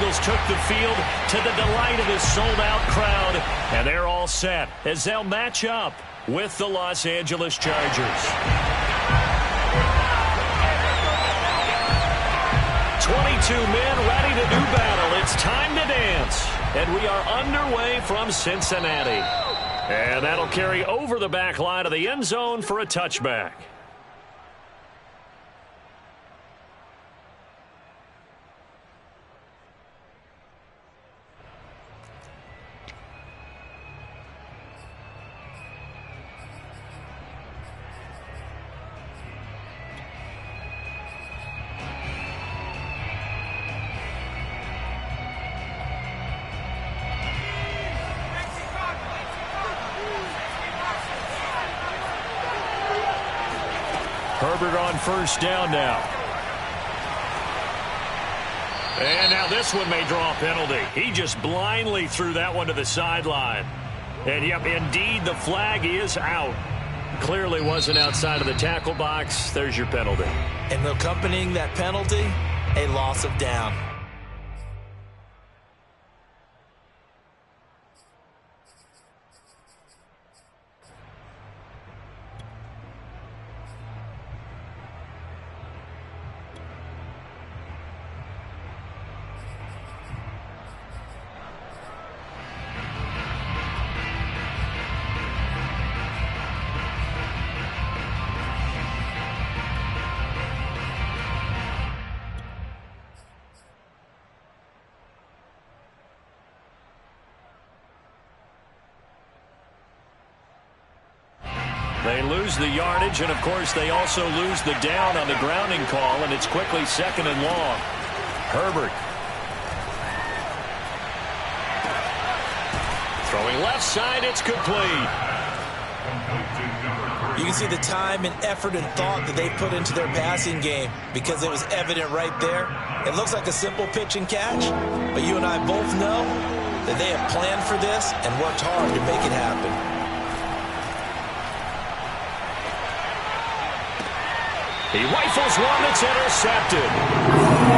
Bengals took the field to the delight of his sold-out crowd, and they're all set as they'll match up with the Los Angeles Chargers. 22 men ready to do battle. It's time to dance. And we are underway from Cincinnati. And that'll carry over the back line of the end zone for a touchback. Herbert on first down now. And now this one may draw a penalty. He just blindly threw that one to the sideline. And, yep, indeed, the flag is out. Clearly wasn't outside of the tackle box. There's your penalty. And accompanying that penalty, a loss of down. They lose the yardage, and, of course, they also lose the down on the grounding call, and it's quickly 2nd and long. Herbert. Throwing left side, it's complete. You can see the time and effort and thought that they put into their passing game because it was evident right there. It looks like a simple pitch and catch, but you and I both know that they have planned for this and worked hard to make it happen. He rifles one that's intercepted.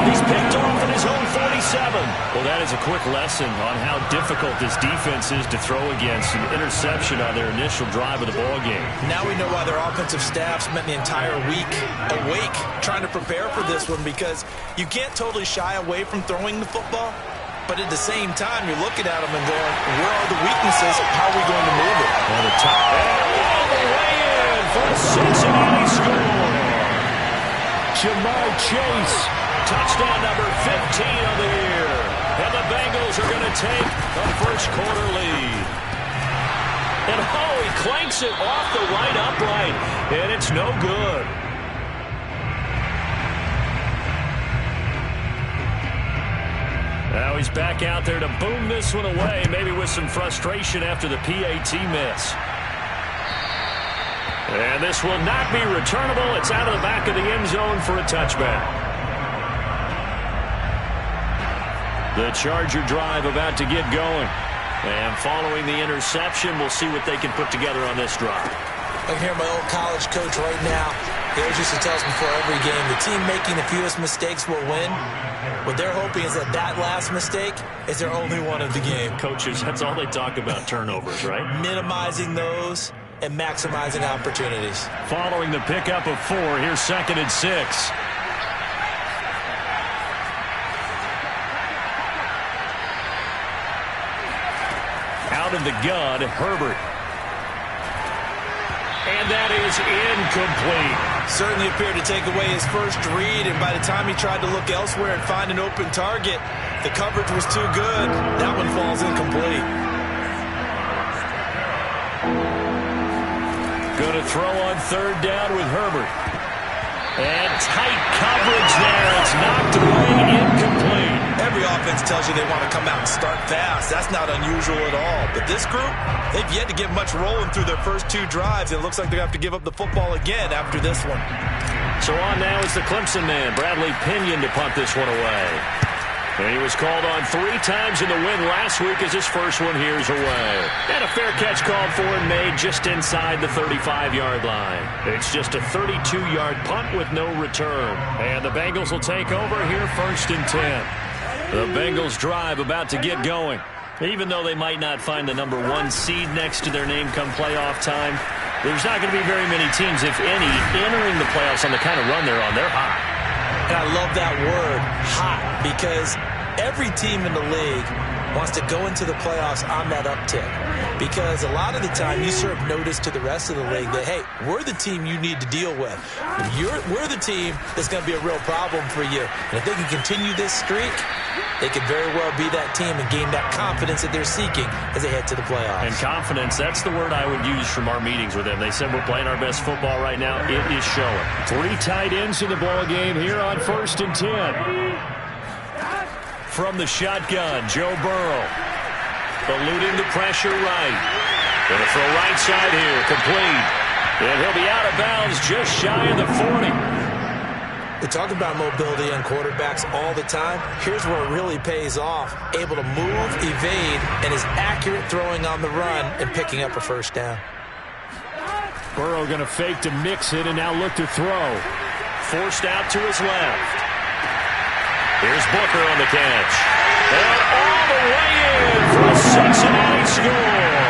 He's picked off at his own 47. Well, that is a quick lesson on how difficult this defense is to throw against. An interception on their initial drive of the ballgame. Now we know why their offensive staff spent the entire week awake trying to prepare for this one, because you can't totally shy away from throwing the football, but at the same time, you're looking at them and going, where are the weaknesses? How are we going to move it? On the top. And all the way in for a Cincinnati score. Jamar Chase, touchdown number 15 of the year. And the Bengals are going to take a first-quarter lead. And, oh, he clanks it off the right upright, and it's no good. Now he's back out there to boom this one away, maybe with some frustration after the PAT miss. And this will not be returnable. It's out of the back of the end zone for a touchback. The Charger drive about to get going. And following the interception, we'll see what they can put together on this drive. I can hear my old college coach right now. He always used to tell us before every game, the team making the fewest mistakes will win. What they're hoping is that that last mistake is their only one of the game. Coaches, that's all they talk about, turnovers, right? Minimizing those and maximizing opportunities. Following the pickup of 4, here's 2nd and 6. Out of the gun, Herbert. And that is incomplete. Certainly appeared to take away his first read, and by the time he tried to look elsewhere and find an open target, the coverage was too good. That one falls incomplete. Going to throw on 3rd down with Herbert. And tight coverage there. It's knocked away, incomplete. Every offense tells you they want to come out and start fast. That's not unusual at all. But this group, they've yet to get much rolling through their first 2 drives. It looks like they're going to have to give up the football again after this one. So on now is the Clemson man, Bradley Pinion, to punt this one away. And he was called on 3 times in the win last week as his first one here's away. And a fair catch called for and made just inside the 35-yard line. It's just a 32-yard punt with no return. And the Bengals will take over here 1st and 10. The Bengals drive about to get going. Even though they might not find the #1 seed next to their name come playoff time, there's not going to be very many teams, if any, entering the playoffs on the kind of run they're on. They're hot. And I love that word, hot, because every team in the league wants to go into the playoffs on that uptick. Because a lot of the time you serve notice to the rest of the league that, hey, we're the team you need to deal with. We're the team that's going to be a real problem for you. And if they can continue this streak, they could very well be that team and gain that confidence that they're seeking as they head to the playoffs. And confidence, that's the word I would use from our meetings with them. They said we're playing our best football right now. It is showing. 3 tight ends in the ball game here on 1st and 10. From the shotgun, Joe Burrow. Eluding the pressure right. Going to throw right side here, complete. And he'll be out of bounds just shy of the 40. We talk about mobility on quarterbacks all the time. Here's where it really pays off. Able to move, evade, and is accurate throwing on the run and picking up a first down. Burrow going to fake to mix it and now look to throw. Forced out to his left. Here's Booker on the catch. And all the way in for a Cincinnati score.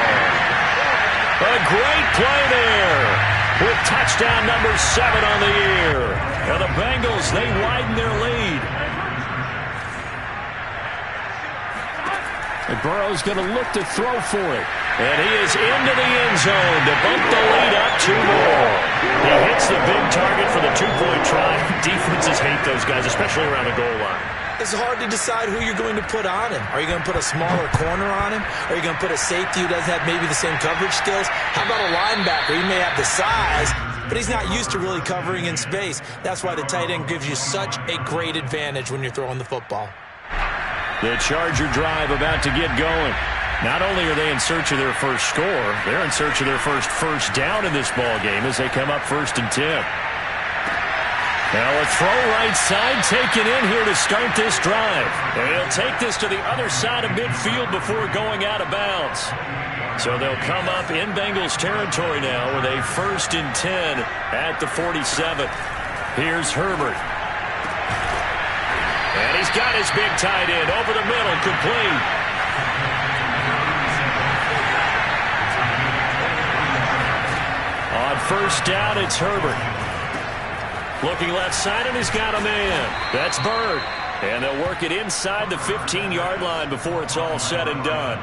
A great play there with touchdown number 7 on the year. And the Bengals, they widen their lead. And Burrow's going to look to throw for it. And he is into the end zone to bump the lead up 2 more. He hits the big target for the 2-point try. Defenses hate those guys, especially around the goal line. It's hard to decide who you're going to put on him. Are you going to put a smaller corner on him? Are you going to put a safety who doesn't have maybe the same coverage skills? How about a linebacker? He may have the size, but he's not used to really covering in space. That's why the tight end gives you such a great advantage when you're throwing the football. The Charger drive about to get going. Not only are they in search of their first score, they're in search of their first down in this ball game as they come up 1st and 10. Now a throw right side taken in here to start this drive. And he'll take this to the other side of midfield before going out of bounds. So they'll come up in Bengals territory now with a 1st and 10 at the 47. Here's Herbert. And he's got his big tight end over the middle, complete. On 1st down, it's Herbert. Looking left side, and he's got a man. That's Bird. And they'll work it inside the 15-yard line before it's all said and done.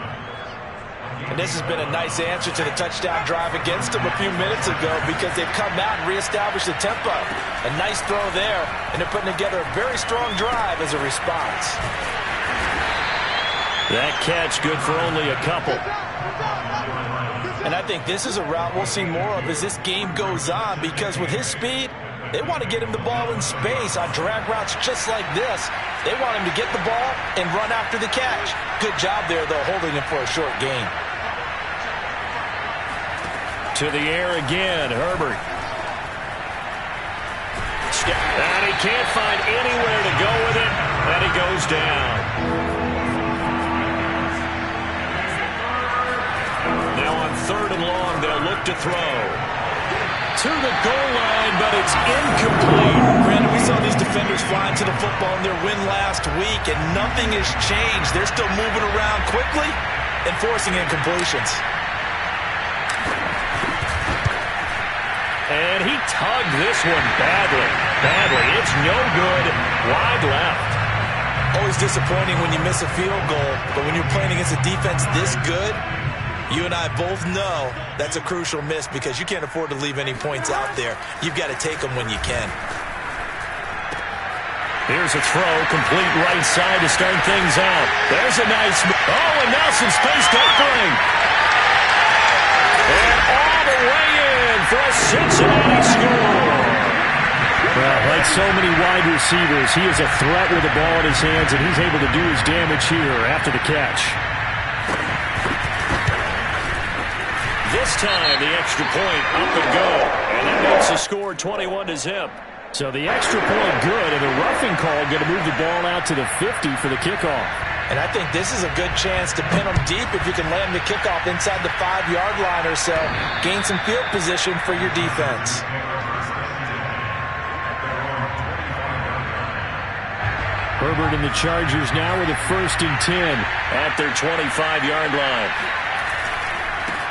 And this has been a nice answer to the touchdown drive against them a few minutes ago because they've come out and reestablished the tempo. A nice throw there, and they're putting together a very strong drive as a response. That catch good for only a couple. And I think this is a route we'll see more of as this game goes on because with his speed, they want to get him the ball in space on drag routes just like this. They want him to get the ball and run after the catch. Good job there, though, holding him for a short gain. To the air again, Herbert. And he can't find anywhere to go with it, and he goes down. Now on 3rd and long, they'll look to throw. To the goal line, but it's incomplete. Brandon, we saw these defenders flying to the football in their win last week, and nothing has changed. They're still moving around quickly and forcing incompletions. And he tugged this one badly. It's no good. Wide left. Always disappointing when you miss a field goal, but when you're playing against a defense this good, you and I both know that's a crucial miss because you can't afford to leave any points out there. You've got to take them when you can. Here's a throw, complete right side to start things out. There's a nice... Oh, and now some space to bring. And all the way in for a Cincinnati score. Well, like so many wide receivers, he is a threat with the ball in his hands, and he's able to do his damage here after the catch. This time, the extra point up and go. And that makes the score 21-0. So the extra point good, and the roughing call going to move the ball out to the 50 for the kickoff. And I think this is a good chance to pin them deep if you can land the kickoff inside the 5-yard line or so. Gain some field position for your defense. Herbert and the Chargers now with a 1st and 10 at their 25-yard line.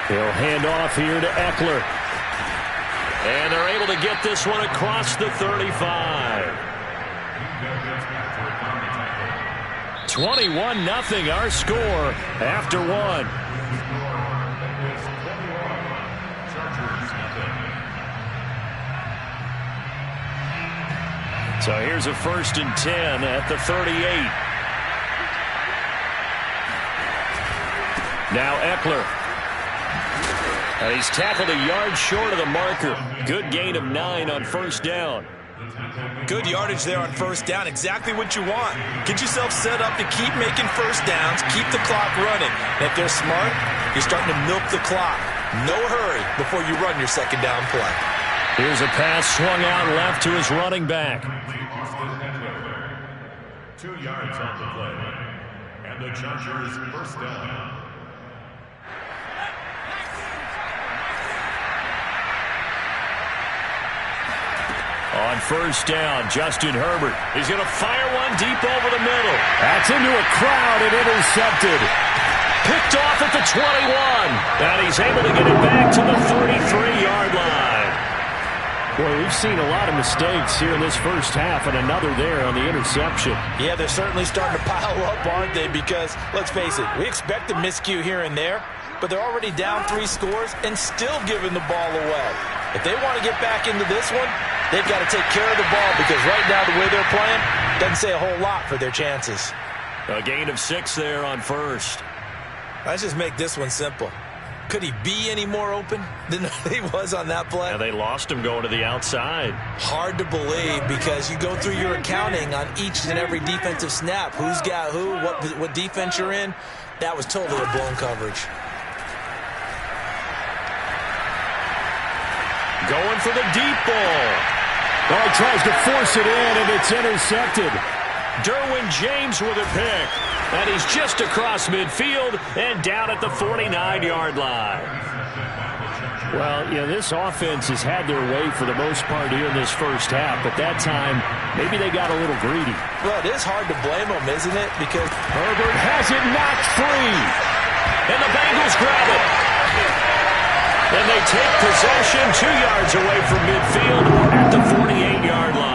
He'll hand off here to Eckler. And they're able to get this one across the 35. 21-0 our score after one. So here's a 1st and 10 at the 38. Now Eckler. And he's tackled a yard short of the marker. Good gain of 9 on 1st down. Good yardage there on 1st down. Exactly what you want. Get yourself set up to keep making 1st downs, keep the clock running. And if they're smart, you're starting to milk the clock. No hurry before you run your 2nd down play. Here's a pass swung out left to his running back. 2 yards on the play. And the Chargers 1st down. On 1st down, Justin Herbert. He's going to fire one deep over the middle. That's into a crowd and intercepted. Picked off at the 21. And he's able to get it back to the 33-yard line. Boy, we've seen a lot of mistakes here in this 1st half, and another there on the interception. Yeah, they're certainly starting to pile up, aren't they? Because, let's face it, we expect a miscue here and there, but they're already down 3 scores and still giving the ball away. If they want to get back into this one, they've got to take care of the ball, because right now the way they're playing doesn't say a whole lot for their chances. A gain of 6 there on 1st. Let's just make this one simple. Could he be any more open than he was on that play? Yeah, they lost him going to the outside. Hard to believe, because you go through your accounting on each and every defensive snap. Who's got who, what defense you're in. That was totally a blown coverage. Going for the deep ball. Oh, he tries to force it in, and it's intercepted. Derwin James with a pick. And he's just across midfield and down at the 49-yard line. Well, this offense has had their way for the most part here in this 1st half, but that time, maybe they got a little greedy. Well, it is hard to blame them, isn't it? Because Herbert has it knocked free. And the Bengals grab it. And they take possession 2 yards away from midfield at the 48-yard line.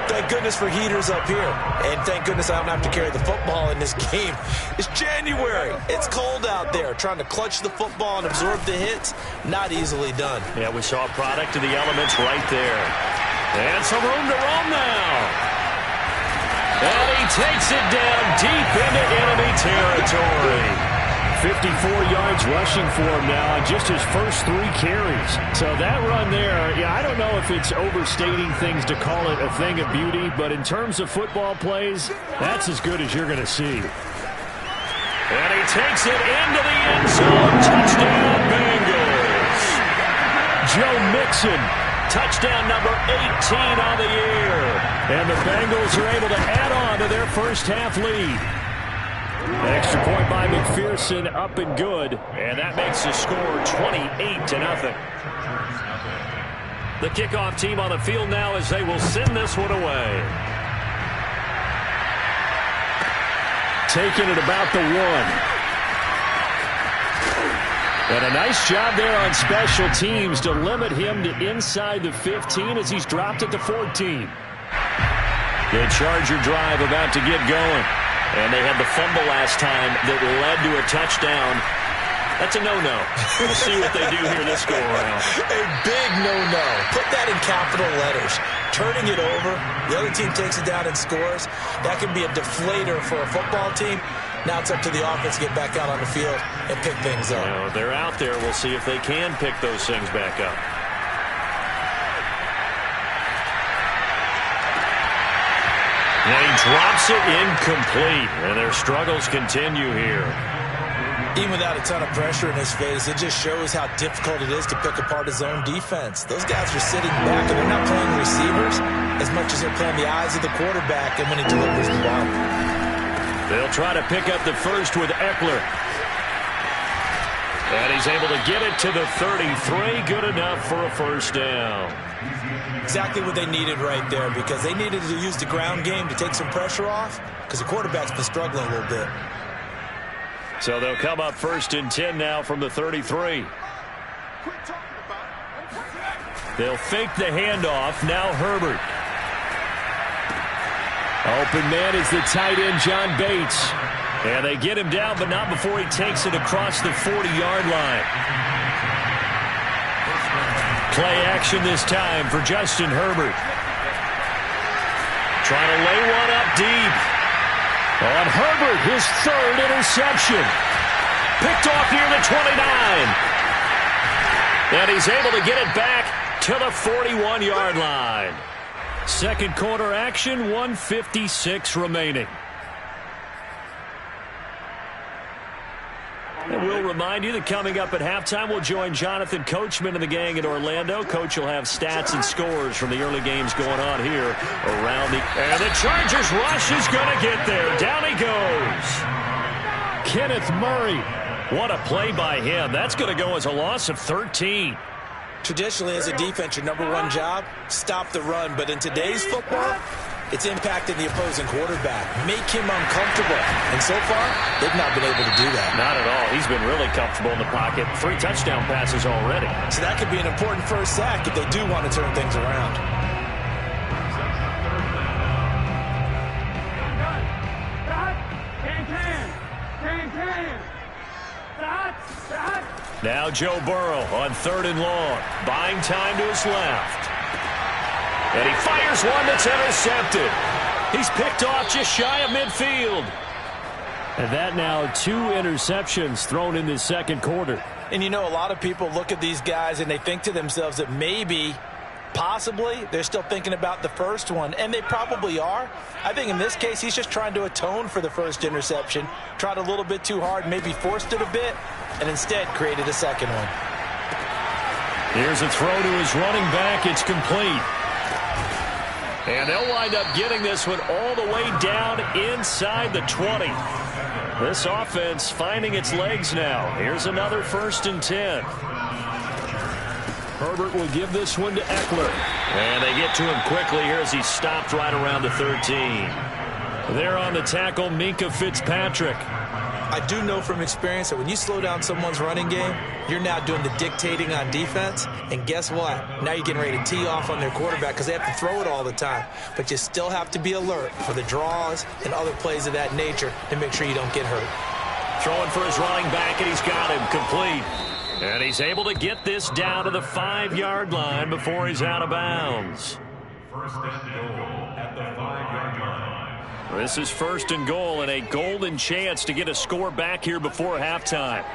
Thank goodness for heaters up here. And thank goodness I don't have to carry the football in this game. It's January. It's cold out there. Trying to clutch the football and absorb the hits, not easily done. Yeah, we saw a product of the elements right there. And some room to roam now. And he takes it down deep into enemy territory. 54 yards rushing for him now on just his first 3 carries. So that run there, I don't know if it's overstating things to call it a thing of beauty, but in terms of football plays, that's as good as you're going to see. And he takes it into the end zone. Touchdown, Bengals. Joe Mixon, touchdown number 18 on the year. And the Bengals are able to add on to their 1st half lead. Extra point by McPherson, up and good. And that makes the score 28-0. The kickoff team on the field now as they will send this one away. Taking it about the 1. And a nice job there on special teams to limit him to inside the 15 as he's dropped at the 14. The Charger drive about to get going. And they had the fumble last time that led to a touchdown. That's a no-no. We'll see what they do here this go-around. A big no-no. Put that in capital letters. Turning it over, the other team takes it down and scores. That can be a deflator for a football team. Now it's up to the offense to get back out on the field and pick things up. They're out there. We'll see if they can pick those things back up. And he drops it incomplete, and their struggles continue here. Even without a ton of pressure in his face, it just shows how difficult it is to pick apart his own defense. Those guys are sitting back, and they're not playing receivers as much as they're playing the eyes of the quarterback and when he delivers the ball. They'll try to pick up the first with Eckler. And he's able to get it to the 33. Good enough for a first down. Exactly what they needed right there, because they needed to use the ground game to take some pressure off, because the quarterback's been struggling a little bit. So they'll come up 1st and 10 now from the 33. They'll fake the handoff. Now Herbert. Open man is the tight end, John Bates. And they get him down, but not before he takes it across the 40-yard line. Play action this time for Justin Herbert. Trying to lay one up deep. On Herbert, his 3rd interception. Picked off near the 29. And he's able to get it back to the 41-yard line. Second quarter action, 1:56 remaining. And we'll remind you that coming up at halftime, we'll join Jonathan Coachman and the gang in Orlando. Coach will have stats and scores from the early games going on here around the... And the Chargers rush is going to get there. Down he goes. Kenneth Murray. What a play by him. That's going to go as a loss of 13. Traditionally, as a defense, your #1 job, stop the run. But in today's football, it's impacting the opposing quarterback. Make him uncomfortable. And so far, they've not been able to do that. Not at all. He's been really comfortable in the pocket. 3 touchdown passes already. So that could be an important first sack if they do want to turn things around. Now Joe Burrow on 3rd and long. Buying time to his left. And he fires one that's intercepted. He's picked off just shy of midfield. And that now 2 interceptions thrown in the second quarter. And you know, a lot of people look at these guys and they think to themselves that maybe, possibly, they're still thinking about the first one. And they probably are. I think in this case, he's just trying to atone for the first interception. Tried a little bit too hard, maybe forced it a bit, and instead created a second one. Here's a throw to his running back. It's complete. And they'll wind up getting this one all the way down inside the 20. This offense finding its legs now. Here's another 1st and 10. Herbert will give this one to Eckler. And they get to him quickly here as he's stopped right around the 13. There on the tackle, Minkah Fitzpatrick. I do know from experience that when you slow down someone's running game, you're now doing the dictating on defense. And guess what? Now you're getting ready to tee off on their quarterback because they have to throw it all the time. But you still have to be alert for the draws and other plays of that nature to make sure you don't get hurt. Throwing for his running back, and he's got him complete. And he's able to get this down to the 5-yard line before he's out of bounds. 1st and goal at the 5-yard line. This is 1st and goal and a golden chance to get a score back here before halftime.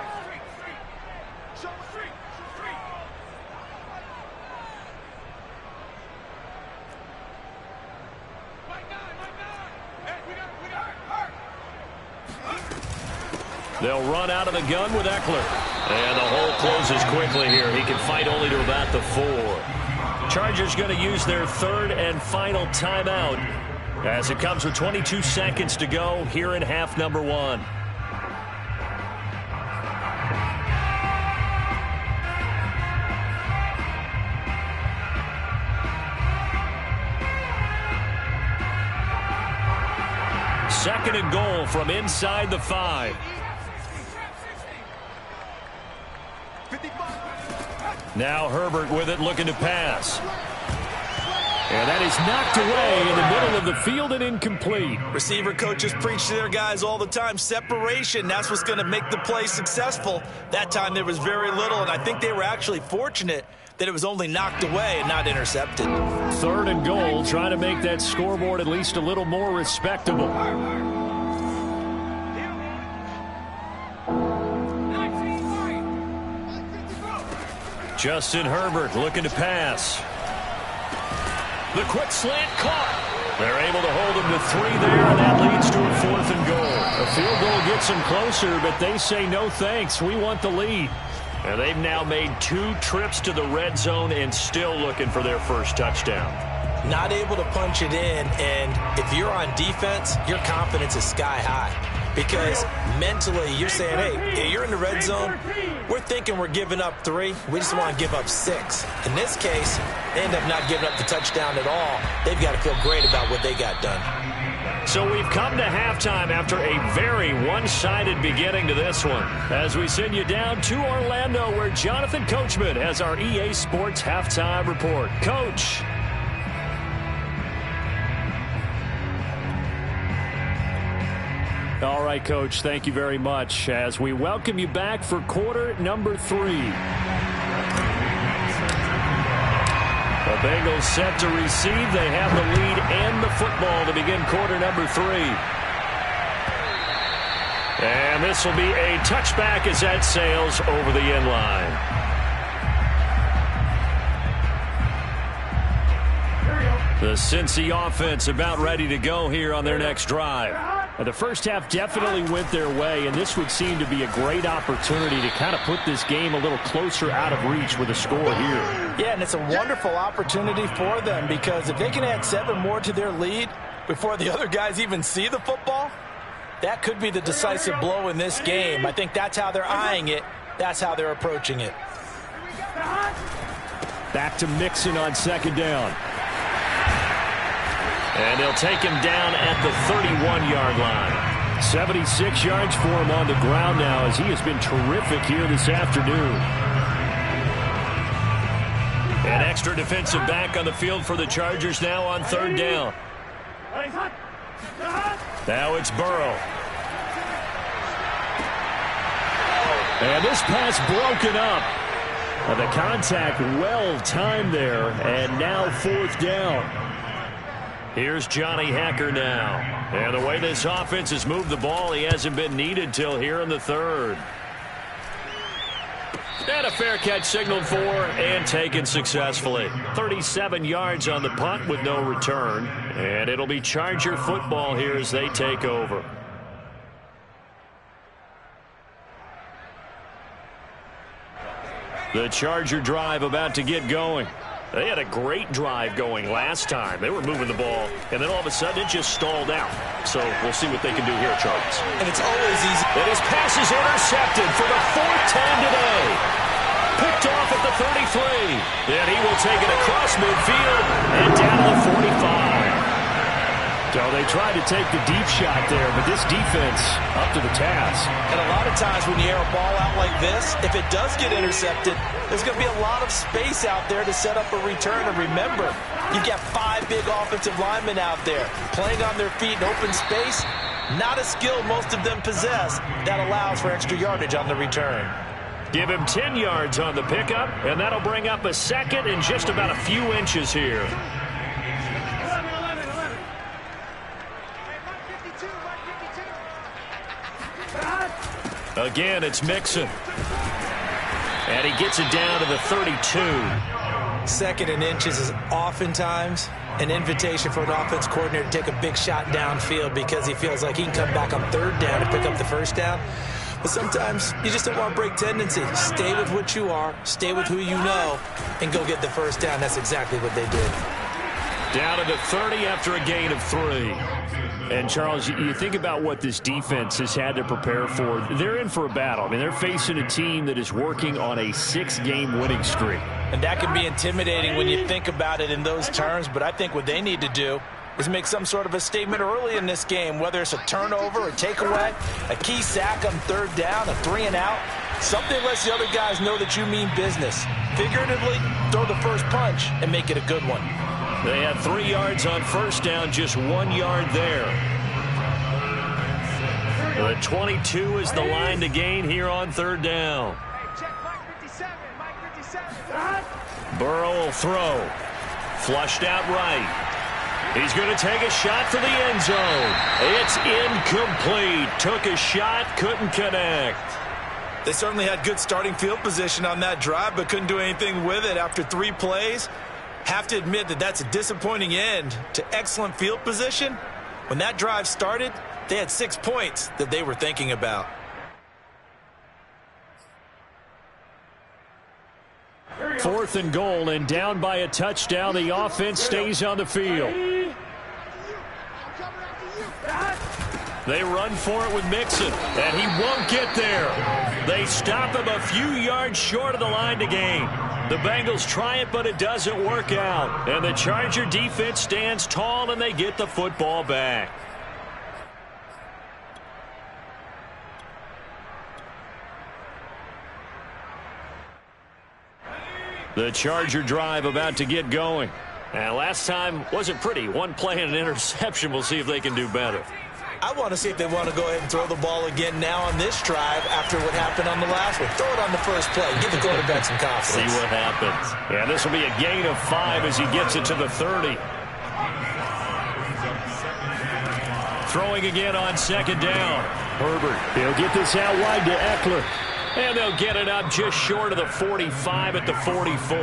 They'll run out of the gun with Eckler. And the hole closes quickly here. He can fight only to about the 4. Chargers going to use their 3rd and final timeout as it comes with 22 seconds to go here in half number 1. Second and goal from inside the 5. Now Herbert with it, looking to pass. And that is knocked away in the middle of the field and incomplete. Receiver coaches preach to their guys all the time. Separation, that's what's going to make the play successful. That time there was very little, and I think they were actually fortunate that it was only knocked away and not intercepted. 3rd and goal, trying to make that scoreboard at least a little more respectable. Justin Herbert looking to pass. The quick slant caught. They're able to hold him to 3 there, and that leads to a 4th and goal. A field goal gets them closer, but they say no thanks. We want the lead. And they've now made 2 trips to the red zone and still looking for their first touchdown. Not able to punch it in, and if you're on defense, your confidence is sky high because mentally you're saying, hey, you're in the red zone. We're thinking we're giving up 3. We just want to give up 6. In this case, they end up not giving up the touchdown at all. They've got to feel great about what they got done. So we've come to halftime after a very one-sided beginning to this one. As we send you down to Orlando, where Jonathan Coachman has our EA Sports Halftime Report. Coach. All right, Coach, thank you very much as we welcome you back for quarter number 3. The Bengals set to receive. They have the lead and the football to begin quarter number 3. And this will be a touchback as that sails over the end line. The Cincy offense about ready to go here on their next drive. The first half definitely went their way, and this would seem to be a great opportunity to kind of put this game a little closer out of reach with a score here. Yeah, and it's a wonderful opportunity for them because if they can add 7 more to their lead before the other guys even see the football, that could be the decisive blow in this game. I think that's how they're eyeing it. That's how they're approaching it. Back to Mixon on second down. And they'll take him down at the 31-yard line. 76 yards for him on the ground now as he has been terrific here this afternoon. An extra defensive back on the field for the Chargers now on third down. Now it's Burrow. And this pass broken up. The contact well timed there, and now fourth down. Here's Johnny Hacker now. And the way this offense has moved the ball, he hasn't been needed till here in the third. And a fair catch signaled for and taken successfully. 37 yards on the punt with no return. And it'll be Charger football here as they take over. The Charger drive about to get going. They had a great drive going last time. They were moving the ball, and then all of a sudden it just stalled out. So we'll see what they can do here, Chargers. And it's always easy. And his pass is intercepted for the 4th time today. Picked off at the 33. And he will take it across midfield and down to the 45. So they tried to take the deep shot there, but this defense up to the task. And a lot of times when you air a ball out like this, if it does get intercepted, there's going to be a lot of space out there to set up a return. And remember, you've got 5 big offensive linemen out there playing on their feet in open space. Not a skill most of them possess that allows for extra yardage on the return. Give him 10 yards on the pickup, and that'll bring up a second and just about a few inches here. Again, it's Mixon. And he gets it down to the 32. 2nd and inches is oftentimes an invitation for an offense coordinator to take a big shot downfield because he feels like he can come back on 3rd down and pick up the 1st down. But sometimes you just don't want to break tendency. Stay with what you are, stay with who you know, and go get the 1st down. That's exactly what they did. Down to the 30 after a gain of 3. And, Charles, you think about what this defense has had to prepare for. They're in for a battle. I mean, they're facing a team that is working on a 6-game winning streak. And that can be intimidating when you think about it in those terms. But I think what they need to do is make some sort of a statement early in this game, whether it's a turnover or takeaway, a key sack on 3rd down, a 3-and-out. Something lets the other guys know that you mean business. Figuratively, throw the first punch and make it a good one. They had 3 yards on 1st down, just 1 yard there. The 22 is the line to gain here on 3rd down. Burrow will throw. Flushed out right. He's going to take a shot for the end zone. It's incomplete. Took a shot, couldn't connect. They certainly had good starting field position on that drive, but couldn't do anything with it after 3 plays. Have to admit that that's a disappointing end to excellent field position. When that drive started, they had 6 points that they were thinking about. Fourth and goal, and down by a touchdown. The offense stays on the field. They run for it with Mixon, and he won't get there. They stop him a few yards short of the line to gain. The Bengals try it, but it doesn't work out. And the Charger defense stands tall, and they get the football back. The Charger drive about to get going. And last time wasn't pretty. One play and an interception. We'll see if they can do better. I want to see if they want to go ahead and throw the ball again now on this drive after what happened on the last one. Throw it on the first play. Give the quarterback some confidence. See what happens. Yeah, this will be a gain of 5 as he gets it to the 30. Throwing again on second down. Herbert, he'll get this out wide to Eckler. And they'll get it up just short of the 45 at the 44.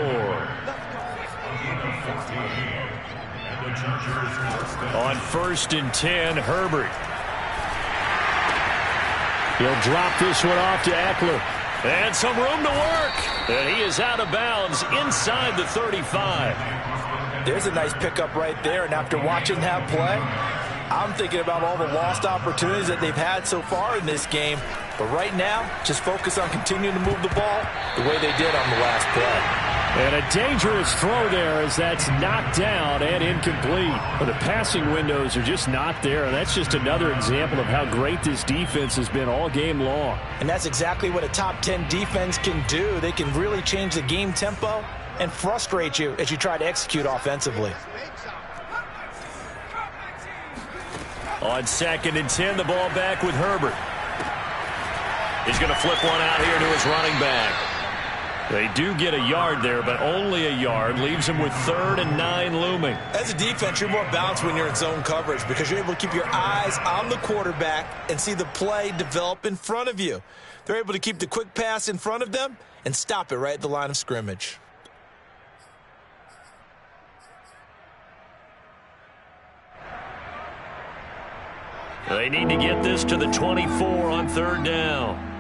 On 1st and 10, Herbert. He'll drop this one off to Eckler. And some room to work. And he is out of bounds inside the 35. There's a nice pickup right there. And after watching that play, I'm thinking about all the lost opportunities that they've had so far in this game. But right now, just focus on continuing to move the ball the way they did on the last play. And a dangerous throw there as that's knocked down and incomplete. But the passing windows are just not there. And that's just another example of how great this defense has been all game long. And that's exactly what a top 10 defense can do. They can really change the game tempo and frustrate you as you try to execute offensively. On 2nd and 10, the ball back with Herbert. He's going to flip one out here to his running back. They do get a yard there, but only a yard. Leaves him with 3rd and 9 looming. As a defense, you're more balanced when you're in zone coverage because you're able to keep your eyes on the quarterback and see the play develop in front of you. They're able to keep the quick pass in front of them and stop it right at the line of scrimmage. They need to get this to the 24 on 3rd down.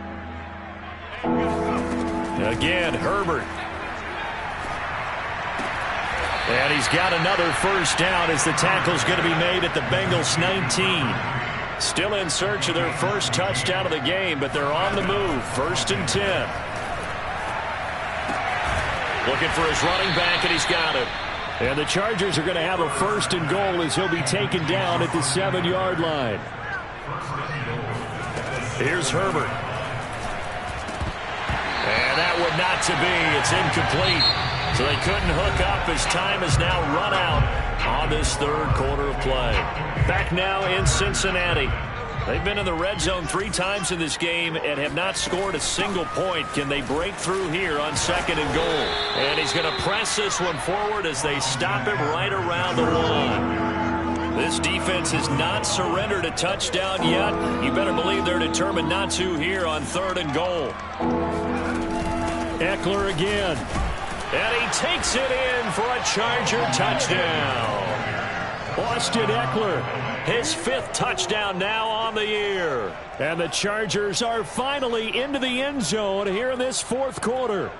Again, Herbert. And he's got another first down as the tackle's going to be made at the Bengals 19. Still in search of their first touchdown of the game, but they're on the move. 1st and 10. Looking for his running back, and he's got him. And the Chargers are going to have a 1st and goal as he'll be taken down at the 7-yard line. Here's Herbert. And that would not to be. It's incomplete. So they couldn't hook up as time has now run out on this 3rd quarter of play. Back now in Cincinnati. They've been in the red zone 3 times in this game and have not scored a single point. Can they break through here on 2nd and goal? And he's going to press this one forward as they stop him right around the 1. This defense has not surrendered a touchdown yet. You better believe they're determined not to here on 3rd and goal. Eckler again. And he takes it in for a Charger touchdown. Austin Eckler, his 5th touchdown now on the year. And the Chargers are finally into the end zone here in this 4th quarter.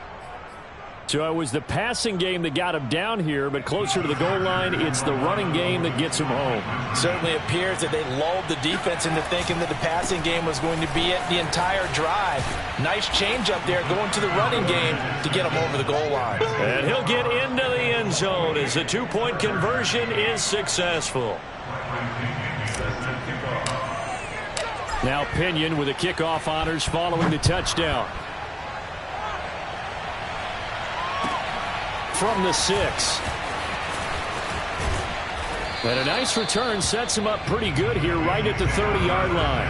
So it was the passing game that got him down here, but closer to the goal line, it's the running game that gets him home. Certainly appears that they lulled the defense into thinking that the passing game was going to be it the entire drive. Nice change up there going to the running game to get him over the goal line. And he'll get into the end zone as the 2-point conversion is successful. Now Pinion with the kickoff honors following the touchdown. From the 6. And a nice return sets him up pretty good here right at the 30-yard line.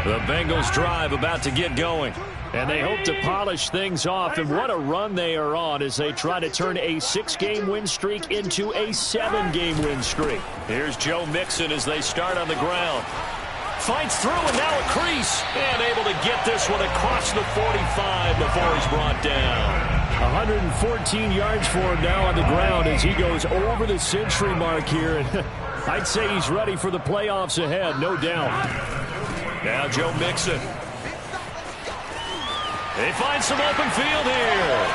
The Bengals drive about to get going. And they hope to polish things off. And what a run they are on as they try to turn a 6-game win streak into a 7-game win streak. Here's Joe Mixon as they start on the ground. Fights through, and now a crease. And able to get this one across the 45 before he's brought down. 114 yards for him now on the ground as he goes over the century mark here. And I'd say he's ready for the playoffs ahead, no doubt. Now Joe Mixon. They find some open field here.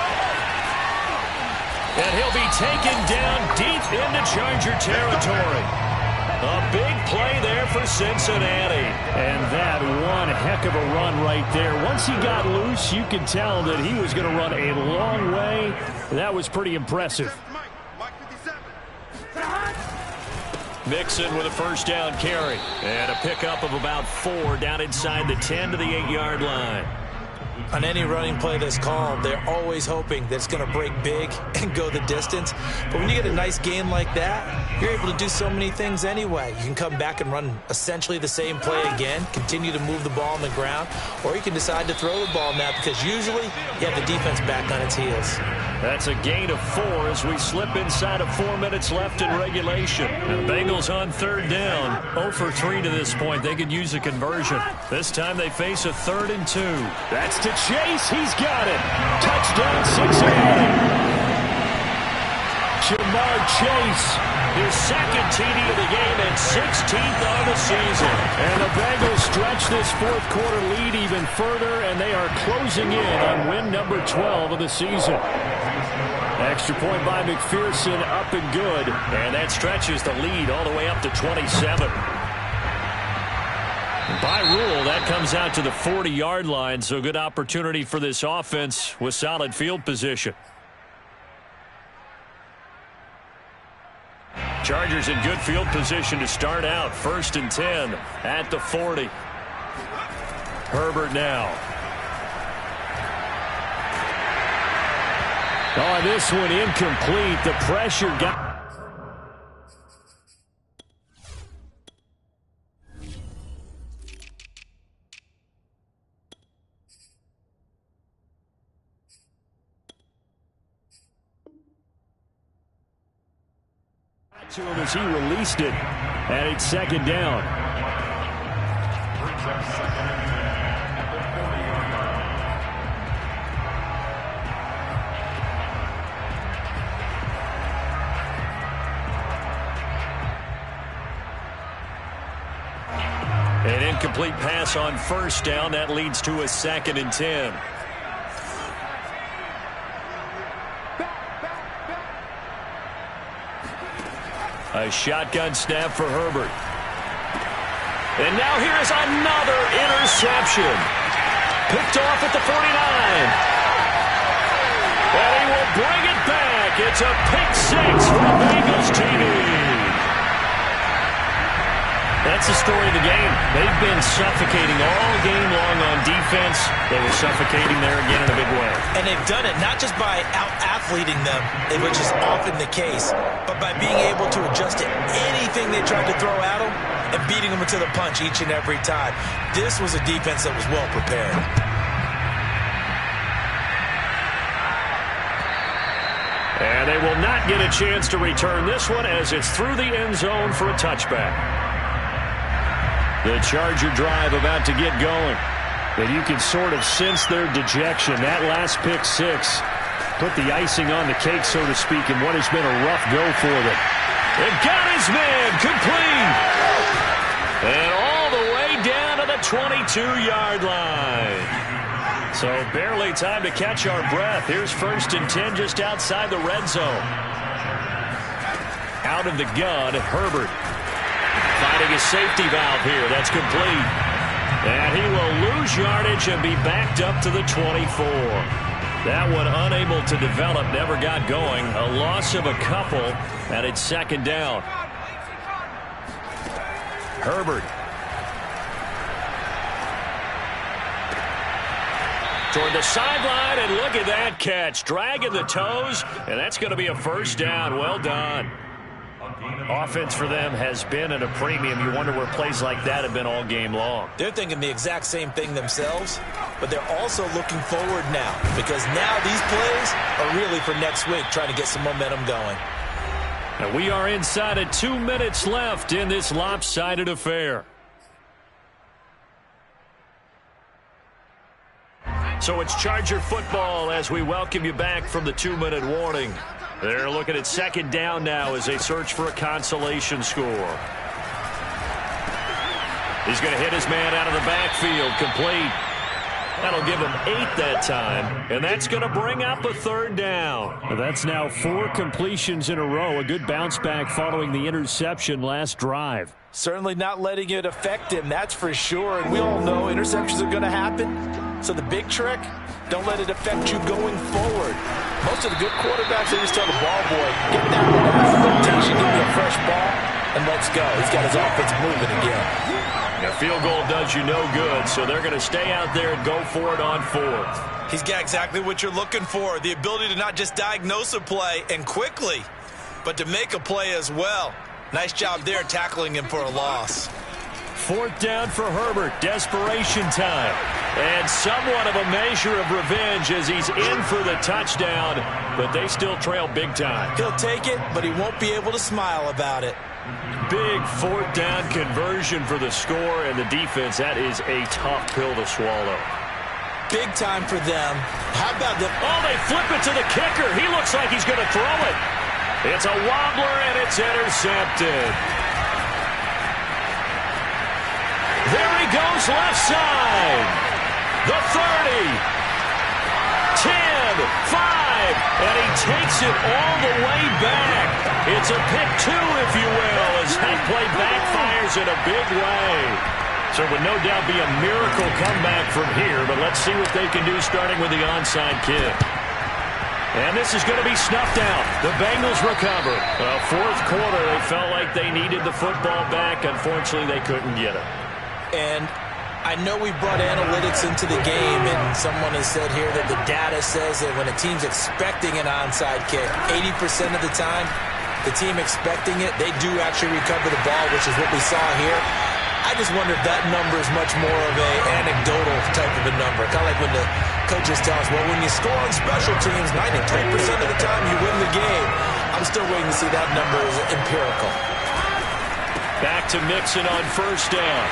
And he'll be taken down deep into Charger territory. A big play there for Cincinnati. And that one heck of a run right there. Once he got loose, you could tell that he was going to run a long way. That was pretty impressive. Mixon with a first down carry. And a pickup of about 4 down inside the 10 to the 8-yard line. On any running play that's called, they're always hoping that it's going to break big and go the distance. But when you get a nice gain like that, you're able to do so many things anyway. You can come back and run essentially the same play again, continue to move the ball on the ground, or you can decide to throw the ball now because usually you have the defense back on its heels. That's a gain of 4 as we slip inside of 4 minutes left in regulation. The Bengals on third down. 0 for 3 to this point. They could use a conversion. This time they face a 3rd and 2. That's to Chase. He's got it. Touchdown Cincinnati. Jamar Chase. His second TD of the game and 16th on the season. And the Bengals stretch this fourth quarter lead even further, and they are closing in on win number 12 of the season. Extra point by McPherson, up and good. And that stretches the lead all the way up to 27. By rule, that comes out to the 40-yard line, so good opportunity for this offense with solid field position. Chargers in good field position to start out. 1st and 10 at the 40. Herbert now. Oh, this one incomplete. The pressure got... to him as he released it, and it's 2nd down. An incomplete pass on 1st down. That leads to a 2nd and 10. A shotgun snap for Herbert. And now here's another interception. Picked off at the 49. And he will bring it back. It's a pick 6 for the Bengals TD. That's the story of the game. They've been suffocating all game long on defense. They were suffocating there again in a big way. And they've done it not just by out-athleting them, which is often the case, but by being able to adjust to anything they tried to throw at them and beating them into the punch each and every time. This was a defense that was well prepared. And they will not get a chance to return this one as it's through the end zone for a touchback. The Charger drive about to get going. And you can sort of sense their dejection. That last pick 6 put the icing on the cake, so to speak, in what has been a rough go for them. And got his man complete. And all the way down to the 22-yard line. So barely time to catch our breath. Here's 1st and 10 just outside the red zone. Out of the gun, Herbert. Finding a safety valve here. That's complete. And he will lose yardage and be backed up to the 24. That one unable to develop, never got going. A loss of a couple, and it's 2nd down. Herbert. Toward the sideline, and look at that catch. Dragging the toes, and that's going to be a 1st down. Well done. Offense for them has been at a premium. You wonder where plays like that have been all game long. They're thinking the exact same thing themselves, but they're also looking forward now because now these plays are really for next week, trying to get some momentum going. And we are inside of 2 minutes left in this lopsided affair. So it's Charger football as we welcome you back from the 2-minute warning. They're looking at 2nd down now as they search for a consolation score. He's going to hit his man out of the backfield, complete. That'll give him 8 that time, and that's going to bring up a 3rd down. Well, that's now 4 completions in a row. A good bounce back following the interception last drive. Certainly not letting it affect him, that's for sure. And we all know interceptions are going to happen. So the big trick, don't let it affect you going forward. Most of the good quarterbacks, they just tell the ball boy, get that one out of the rotation, give me a fresh ball, and let's go. He's got his offense moving again. A field goal does you no good, so they're going to stay out there and go for it on 4th. He's got exactly what you're looking for, the ability to not just diagnose a play and quickly, but to make a play as well. Nice job there tackling him for a loss. 4th down for Herbert. Desperation time. And somewhat of a measure of revenge as he's in for the touchdown, but they still trail big time. He'll take it, but he won't be able to smile about it. Big 4th down conversion for the score, and the defense, that is a tough pill to swallow. Big time for them. How about the... Oh, they flip it to the kicker. He looks like he's going to throw it. It's a wobbler, and it's intercepted. There he goes, left side. The 30. 10, 5, and he takes it all the way back. It's a pick 2, if you will, as that play backfires in a big way. So it would no doubt be a miracle comeback from here, but let's see what they can do starting with the onside kick. And this is going to be snuffed out. The Bengals recover. 4th quarter, they felt like they needed the football back. Unfortunately, they couldn't get it. And I know we brought analytics into the game, and someone has said here that the data says that when a team's expecting an onside kick, 80% of the time, the team expecting it, they do actually recover the ball, which is what we saw here. I just wonder if that number is much more of an anecdotal type of a number. Kind of like when the coaches tell us, well, when you score on special teams, 93% of the time you win the game. I'm still waiting to see that number is empirical. Back to Mixon on 1st down.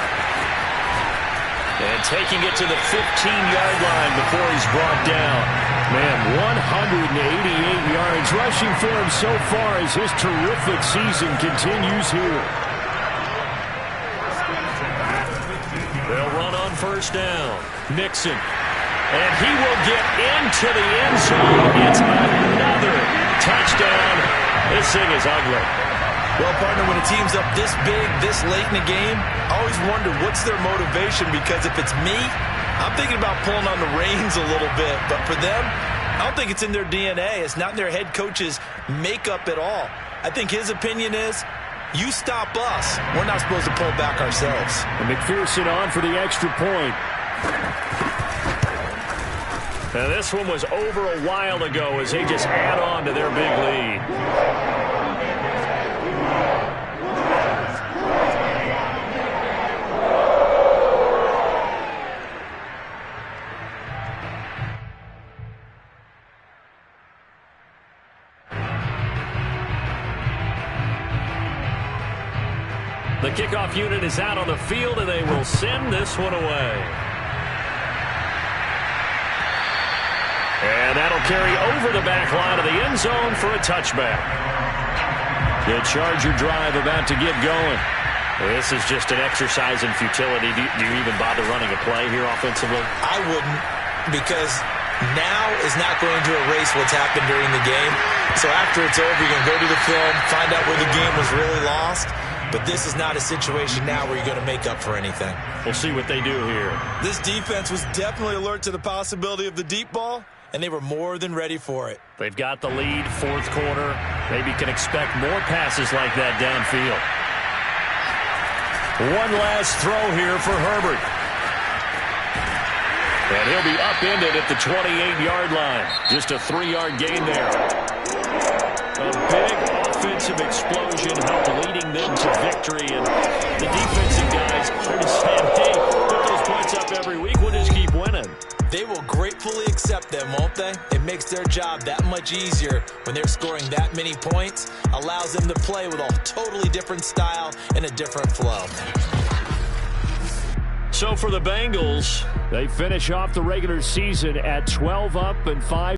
And taking it to the 15-yard line before he's brought down. Man, 188 yards rushing for him so far as his terrific season continues here. They'll run on 1st down. Mixon. And he will get into the end zone. It's another touchdown. This thing is ugly. Well, partner, when a team's up this big, this late in the game, I always wonder what's their motivation, because if it's me, I'm thinking about pulling on the reins a little bit. But for them, I don't think it's in their DNA. It's not in their head coach's makeup at all. I think his opinion is, you stop us. We're not supposed to pull back ourselves. And McPherson on for the extra point. Now, this one was over a while ago as they just add on to their big lead. The kickoff unit is out on the field, and they will send this one away. And that'll carry over the back line of the end zone for a touchback. The Charger drive about to get going. This is just an exercise in futility. Do you even bother running a play here offensively? I wouldn't, because now is not going to erase what's happened during the game. So after it's over, you're going to go to the film, find out where the game was really lost. But this is not a situation now where you're going to make up for anything. We'll see what they do here. This defense was definitely alert to the possibility of the deep ball, and they were more than ready for it. They've got the lead, 4th quarter. Maybe can expect more passes like that downfield. One last throw here for Herbert. And he'll be upended at the 28-yard line. Just a 3-yard gain there. A big offensive explosion helped leading them to victory. And the defensive guys are just saying, hey, put those points up every week. We'll just keep winning. They will gratefully accept them, won't they? It makes their job that much easier when they're scoring that many points. Allows them to play with a totally different style and a different flow. So for the Bengals, they finish off the regular season at 12 up and 5.